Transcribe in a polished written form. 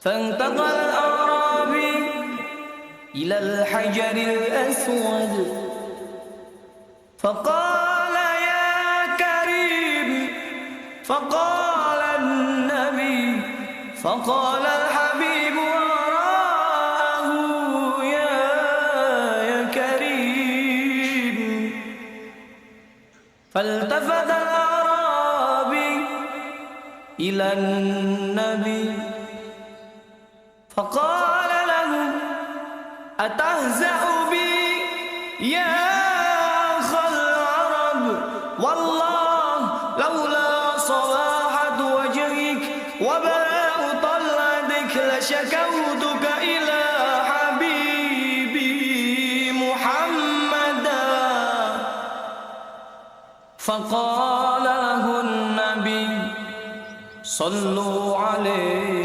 فانتقل الأعرابي إلى الحجر الأسود فقال يا كريم، فقال النبي، فقال الحبيب وراءه يا كريم. فالتفت الأعرابي إلى النبي فقال له أتهزأ بي يا أخ العرب؟ والله لولا صلاحة وجهك وبلاء طلعتك لشكوتك إلى حبيبي محمدا. فقال له النبي صلوا عليه